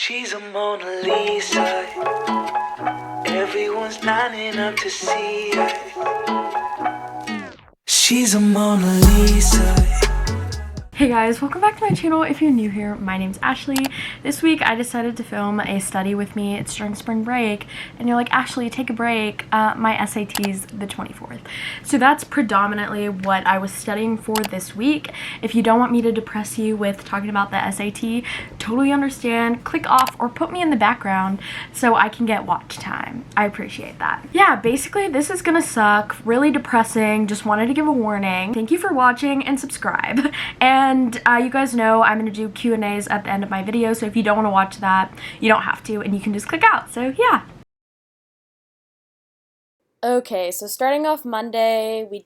She's a Mona Lisa. Everyone's lining up to see her. She's a Mona Lisa. Hey guys, welcome back to my channel. If you're new here, my name's Ashley. This week I decided to film a study with me. It's during spring break, and you're like, Ashley, take a break. My SAT's the 24th. So that's predominantly what I was studying for this week. If you don't want me to depress you with talking about the SAT, totally understand. Click off or put me in the background so I can get watch time. I appreciate that. Yeah, basically this is gonna suck. Really depressing. Just wanted to give a warning. Thank you for watching and subscribe. And you guys know I'm going to do Q&As at the end of my video, so if you don't want to watch that, you don't have to, and you can just click out. So yeah. Okay, so starting off Monday, we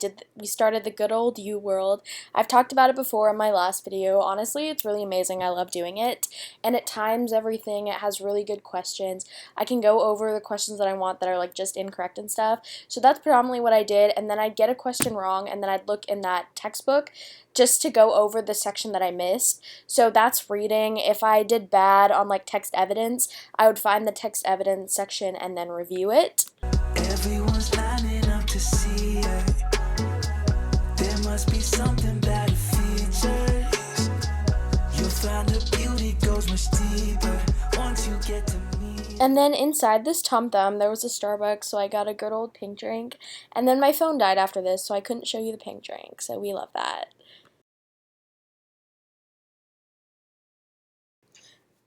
started the good old U world. I've talked about it before in my last video. Honestly, it's really amazing. I love doing it, and it times everything. It has really good questions. I can go over the questions that I want that are like just incorrect and stuff. So that's predominantly what I did, and then I'd get a question wrong, and then I'd look in that textbook just to go over the section that I missed. So that's reading. If I did bad on like text evidence, I would find the text evidence section and then review it. Everyone's lining up to see her. There must be something about her features. You'll find her beauty goes much deeper once you get to meet. And then inside this Tum Thum, there was a Starbucks, so I got a good old pink drink. And then my phone died after this, so I couldn't show you the pink drink, so we love that.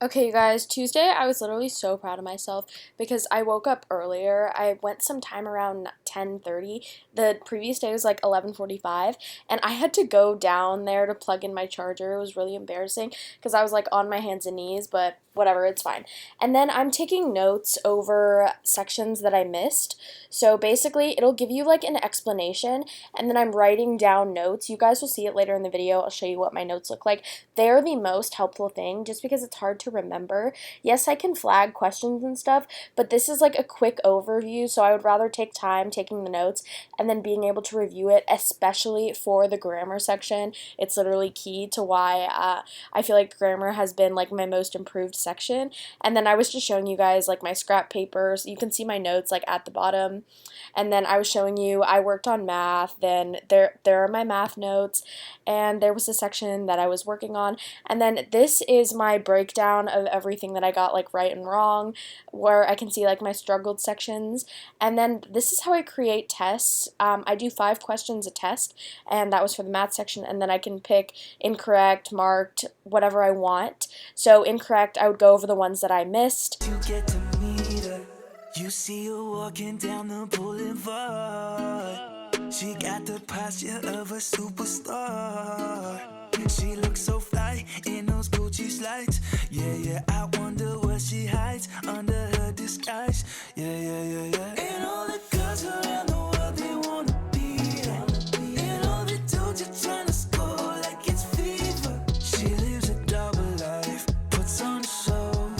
Okay, you guys, Tuesday, I was literally so proud of myself because I woke up earlier. I went sometime around 10:30. The previous day was like 11:45, and I had to go down there to plug in my charger. It was really embarrassing because I was like on my hands and knees, but whatever, it's fine. And then I'm taking notes over sections that I missed. So basically, it'll give you like an explanation, and then I'm writing down notes. You guys will see it later in the video. I'll show you what my notes look like. They're the most helpful thing just because it's hard to remember. Yes, I can flag questions and stuff, but this is like a quick overview, so I would rather take time taking the notes and then being able to review it, especially for the grammar section. It's literally key to why I feel like grammar has been like my most improved section. And then I was just showing you guys like my scrap papers. You can see my notes like at the bottom. And then I was showing you I worked on math. Then there are my math notes, and there was a section that I was working on. And then this is my breakdown of everything that I got like right and wrong, where I can see like my struggled sections. And then this is how I create tests. I do 5 questions a test, and that was for the math section. And then I can pick incorrect, marked, whatever I want. So incorrect, I would go over the ones that I missed. You get to meet her. You see her walking down the boulevard. She got the posture of a superstar. She looks so fly in those Gucci slides. Yeah, I wonder what she hides under her disguise. Yeah. And all the girls around the world, they wanna be her. And all the dudes are trying to score like it's fever. She lives a double life, puts on a show.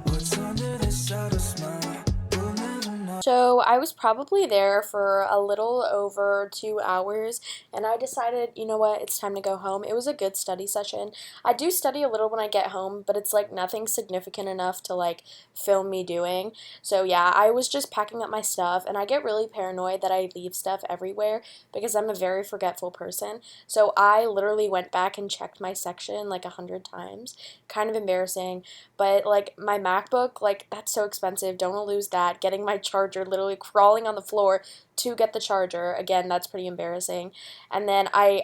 What's under this subtle smile? We'll never know. So I was probably there for a little over 2 hours, and I decided, you know what, it's time to go home. It was a good study session. I do study a little when I get home, but it's like nothing significant enough to like film me doing. So yeah, I was just packing up my stuff, and I get really paranoid that I leave stuff everywhere because I'm a very forgetful person. So I literally went back and checked my section like 100 times. Kind of embarrassing, but like my MacBook, like that's so expensive. Don't want to lose that. Getting my charger, literally crawling on the floor to get the charger. Again, that's pretty embarrassing. And then I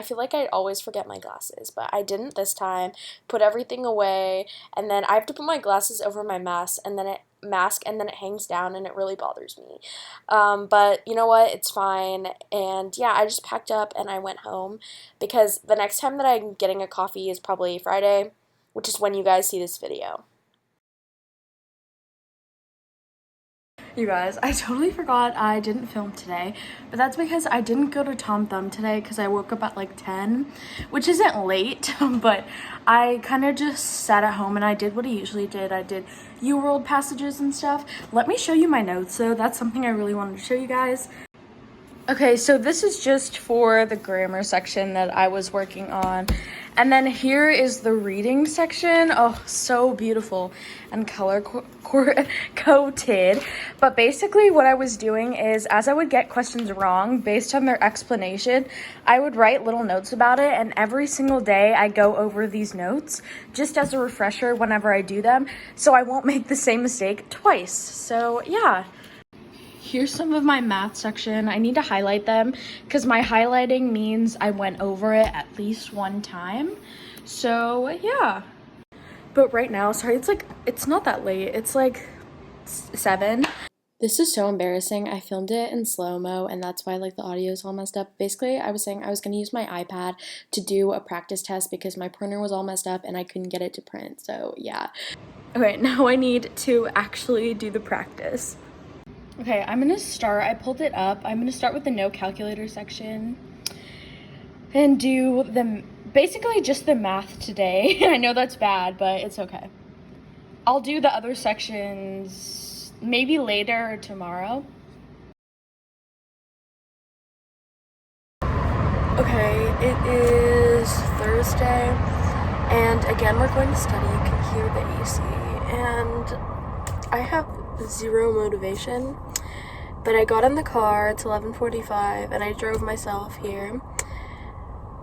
feel like I always forget my glasses, but I didn't this time. Put everything away, and then I have to put my glasses over my mask, and then it hangs down, and it really bothers me. But you know what? It's fine. And yeah, I just packed up and I went home because the next time that I'm getting a coffee is probably Friday, which is when you guys see this video. You guys, I totally forgot I didn't film today, but that's because I didn't go to Tum Thum today because I woke up at like 10, which isn't late, but I kind of just sat at home and I did what I usually did. I did U-World passages and stuff. Let me show you my notes, though. That's something I really wanted to show you guys. Okay, so this is just for the grammar section that I was working on. And then here is the reading section. Oh, so beautiful and color coded. But basically what I was doing is, as I would get questions wrong based on their explanation, I would write little notes about it, and every single day I go over these notes just as a refresher whenever I do them, so I won't make the same mistake twice. So yeah. Here's some of my math section. I need to highlight them because my highlighting means I went over it at least one time. So yeah. But right now, sorry, it's not that late. It's like 7. This is so embarrassing. I filmed it in slow-mo, and that's why like the audio is all messed up. Basically, I was saying I was gonna use my iPad to do a practice test because my printer was all messed up and I couldn't get it to print. So yeah. Okay, now I need to actually do the practice. Okay, I'm gonna start. I pulled it up. I'm gonna start with the no calculator section and do basically just the math today. I know that's bad, but it's okay. I'll do the other sections maybe later or tomorrow. Okay, it is Thursday, and again we're going to study. You can hear the AC, and I have zero motivation, but I got in the car. It's 11:45 and I drove myself here,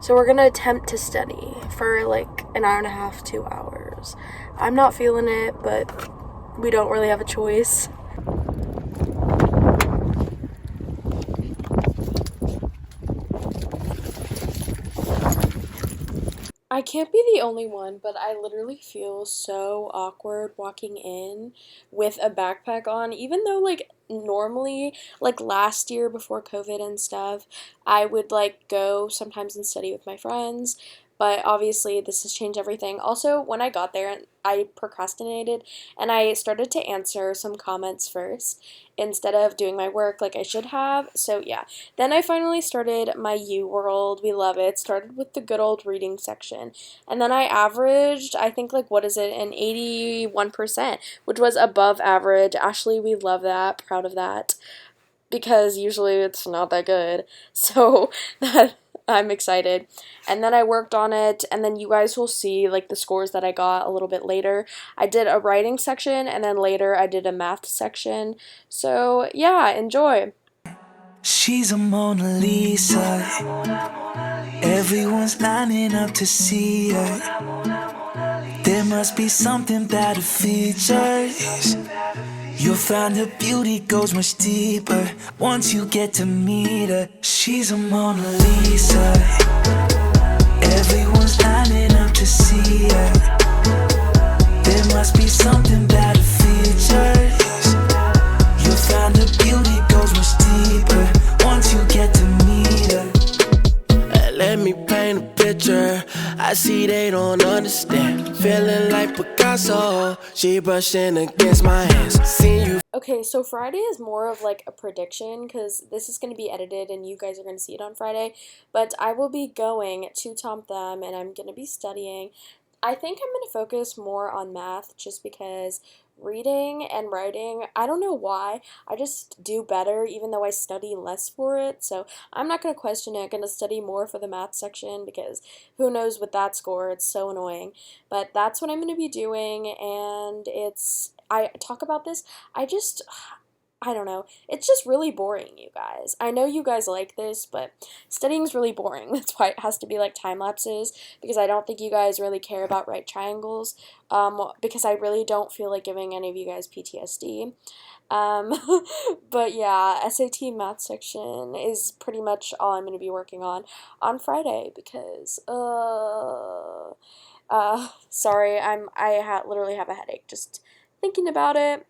so we're gonna attempt to study for like an hour and a half, 2 hours. I'm not feeling it, but we don't really have a choice. I can't be the only one, but I literally feel so awkward walking in with a backpack on, even though, like, normally, like, last year before COVID and stuff, I would, like, go sometimes and study with my friends, but obviously this has changed everything. Also, when I got there, I procrastinated, and I started to answer some comments first instead of doing my work like I should have, so yeah. Then I finally started my U World. We love it. Started with the good old reading section. And then I averaged, I think, like, what is it, an 81%, which was above average. Ashleigh, we love that. Proud of that. Because usually it's not that good. So that I'm excited. And then I worked on it, and then you guys will see like the scores that I got a little bit later. I did a writing section, and then later I did a math section. So yeah, enjoy. She's a Mona Lisa. Everyone's lining up to see her. There must be something about her features. You'll find her beauty goes much deeper once you get to meet her. She's a Mona Lisa. Everyone's lining up to see her. There must be something about her features. You'll find her beauty goes much deeper once you get to meet her. Let me paint a picture. I see they don't understand. Feeling like Picasso. She brushing against my hands. See you. Okay, so Friday is more of like a prediction because this is going to be edited and you guys are going to see it on Friday. But I will be going to Tom Thumb and I'm going to be studying. I think I'm going to focus more on math just because reading and writing, I don't know why, I just do better even though I study less for it. So I'm not going to question it. I'm going to study more for the math section because who knows with that score, it's so annoying. But that's what I'm going to be doing, and I talk about this, I don't know. It's just really boring, you guys. I know you guys like this, but studying's really boring. That's why it has to be like time lapses, because I don't think you guys really care about right triangles, because I really don't feel like giving any of you guys PTSD. But yeah, SAT math section is pretty much all I'm going to be working on Friday because, sorry, literally have a headache just thinking about it.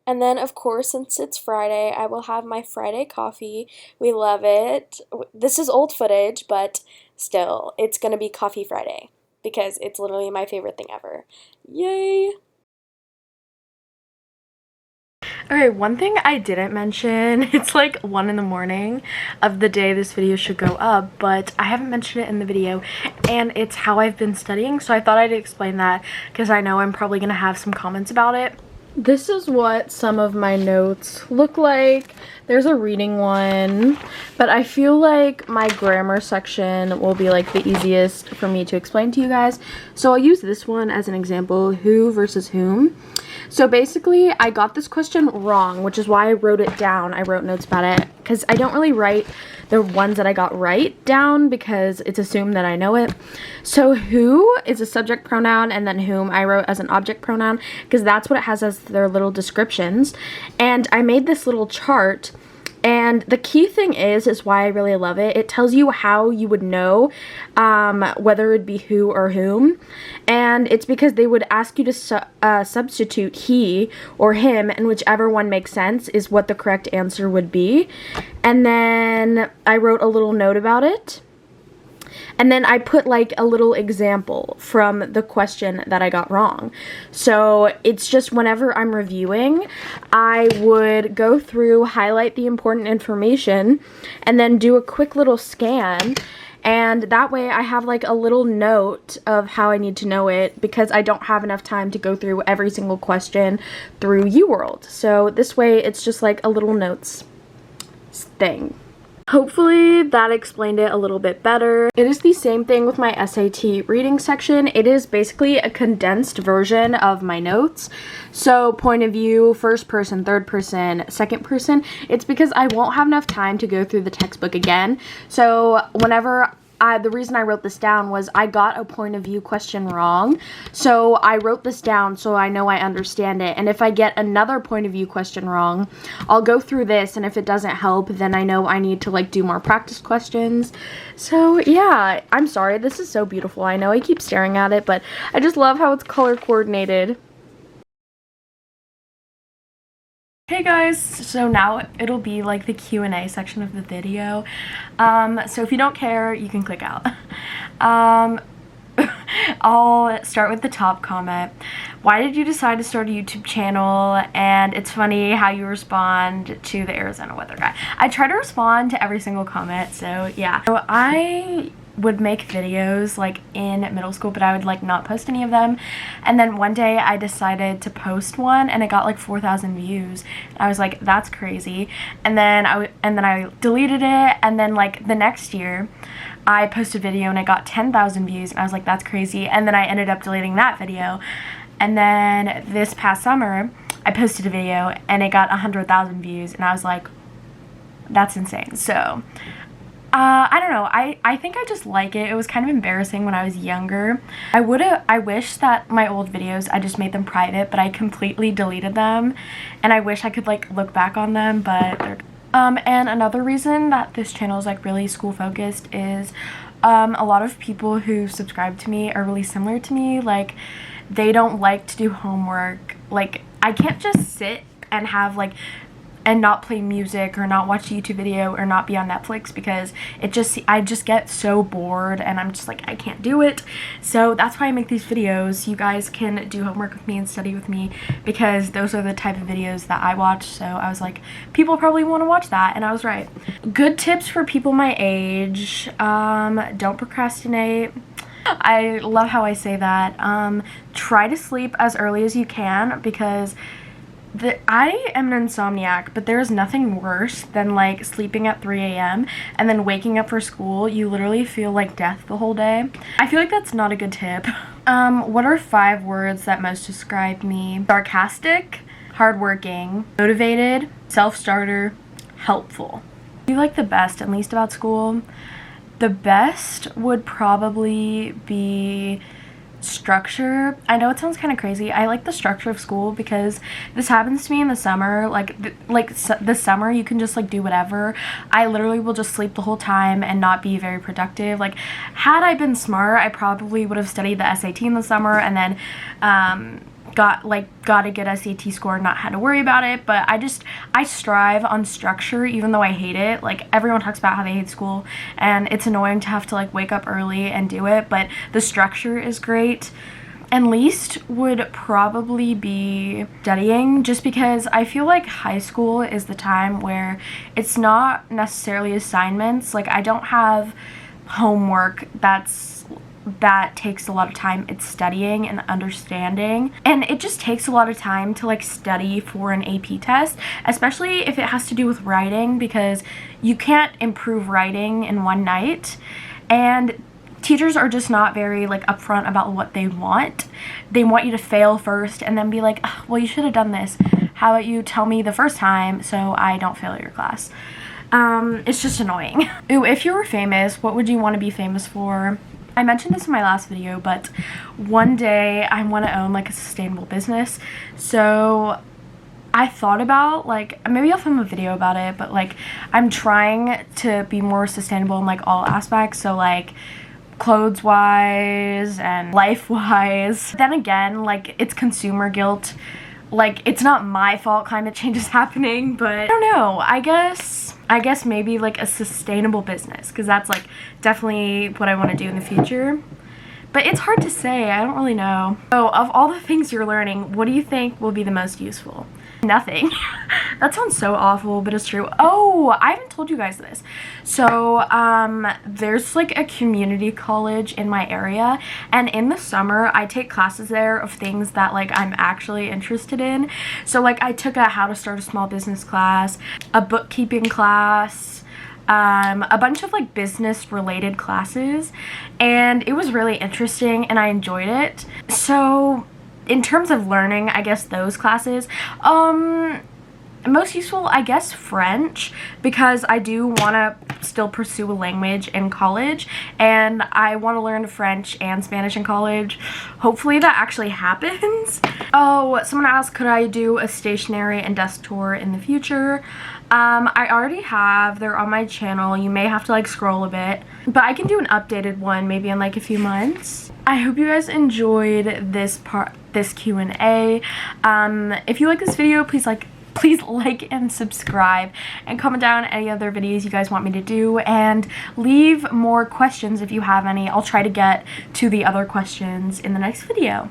And then, of course, since it's Friday, I will have my Friday coffee. We love it. This is old footage, but still, it's going to be Coffee Friday because it's literally my favorite thing ever. Yay! Okay, one thing I didn't mention, it's like 1 in the morning of the day this video should go up, but I haven't mentioned it in the video, and it's how I've been studying, so I thought I'd explain that because I know I'm probably going to have some comments about it. This is what some of my notes look like. There's a reading one, but I feel like my grammar section will be like the easiest for me to explain to you guys. So I'll use this one as an example, who versus whom. So basically, I got this question wrong, which is why I wrote it down. I wrote notes about it because I don't really write the ones that I got right down because it's assumed that I know it. So who is a subject pronoun, and then whom I wrote as an object pronoun because that's what it has as their little descriptions. And I made this little chart. And the key thing is why I really love it. It tells you how you would know whether it'd be who or whom. And it's because they would ask you to substitute he or him, and whichever one makes sense is what the correct answer would be. And then I wrote a little note about it. And then I put like a little example from the question that I got wrong. So it's just whenever I'm reviewing, I would go through, highlight the important information, and then do a quick little scan. And that way I have like a little note of how I need to know it because I don't have enough time to go through every single question through UWorld. So this way it's just like a little notes thing. Hopefully that explained it a little bit better. It is the same thing with my SAT reading section. It is basically a condensed version of my notes. So point of view, first person, third person, second person. It's because I won't have enough time to go through the textbook again. So whenever the reason I wrote this down was I got a point of view question wrong. So I wrote this down so I know I understand it. And if I get another point of view question wrong, I'll go through this, and if it doesn't help, then I know I need to like do more practice questions. So yeah, I'm sorry, this is so beautiful. I know I keep staring at it, but I just love how it's color coordinated. Hey guys, so now it'll be like the Q&A section of the video. So if you don't care, you can click out. I'll start with the top comment. Why did you decide to start a YouTube channel? And it's funny how you respond to the Arizona weather guy. I try to respond to every single comment, so yeah. So I would make videos like in middle school, but I would like not post any of them. And then one day I decided to post one, and it got like 4,000 views. I was like, that's crazy. And then I deleted it, and then like the next year I posted a video and it got 10,000 views, and I was like, that's crazy. And then I ended up deleting that video. And then this past summer I posted a video and it got 100,000 views, and I was like, that's insane. So I don't know, I think I just like it. It was kind of embarrassing when I was younger. I wish that my old videos, I just made them private, but I completely deleted them, and I wish I could like look back on them, but they're and another reason that this channel is like really school focused is a lot of people who subscribe to me are really similar to me. Like, they don't like to do homework. Like, I can't just sit and have like and not play music or not watch a YouTube video or not be on Netflix because I just get so bored, and I'm just like, I can't do it. So that's why I make these videos. You guys can do homework with me and study with me because those are the type of videos that I watch. So I was like, people probably want to watch that, and I was right. Good tips for people my age. Don't procrastinate. I love how I say that. Try to sleep as early as you can because I am an insomniac, but there is nothing worse than like sleeping at 3 a.m. and then waking up for school. You literally feel like death the whole day. I feel like that's not a good tip. What are 5 words that most describe me? Sarcastic, hardworking, motivated, self-starter, helpful. Do you like the best and least about school? The best would probably be structure. I know it sounds kind of crazy. I like the structure of school because this happens to me in the summer. The summer you can just like do whatever. I literally will just sleep the whole time and not be very productive. Like, had I been smart, I probably would have studied the SAT in the summer and then got a good SAT score and not had to worry about it. But I strive on structure even though I hate it. Like, everyone talks about how they hate school and it's annoying to have to like wake up early and do it, but the structure is great. And least would probably be studying, just because I feel like high school is the time where it's not necessarily assignments. Like, I don't have homework that's that takes a lot of time. It's studying and understanding, and it just takes a lot of time to like study for an AP test, especially if it has to do with writing, because you can't improve writing in one night, and teachers are just not very like upfront about what they want. They want you to fail first and then be like, oh, well, you should have done this. How about you tell me the first time so I don't fail your class? It's just annoying. Ooh, if you were famous, what would you want to be famous for? I mentioned this in my last video, but one day I want to own like a sustainable business. So I thought about, like, maybe I'll film a video about it, but like I'm trying to be more sustainable in like all aspects. So like clothes wise and life wise. Then again, like, it's consumer guilt. Like, it's not my fault climate change is happening, but I don't know. I guess maybe like a sustainable business, because that's like definitely what I want to do in the future. But it's hard to say. I don't really know. So of all the things you're learning, what do you think will be the most useful? Nothing. That sounds so awful, but it's true. Oh, I haven't told you guys this. So there's like a community college in my area, and in the summer I take classes there of things that like I'm actually interested in. So like I took a how to start a small business class, a bookkeeping class, a bunch of like business related classes, and it was really interesting and I enjoyed it. So in terms of learning, I guess those classes, most useful, I guess French, because I do want to still pursue a language in college, and I want to learn French and Spanish in college. Hopefully that actually happens. Oh, someone asked, could I do a stationery and desk tour in the future? I already have. They're on my channel. You may have to like scroll a bit, but I can do an updated one maybe in like a few months. I hope you guys enjoyed this Q&A. If you like this video, please like and subscribe, and comment down any other videos you guys want me to do, and leave more questions if you have any. I'll try to get to the other questions in the next video.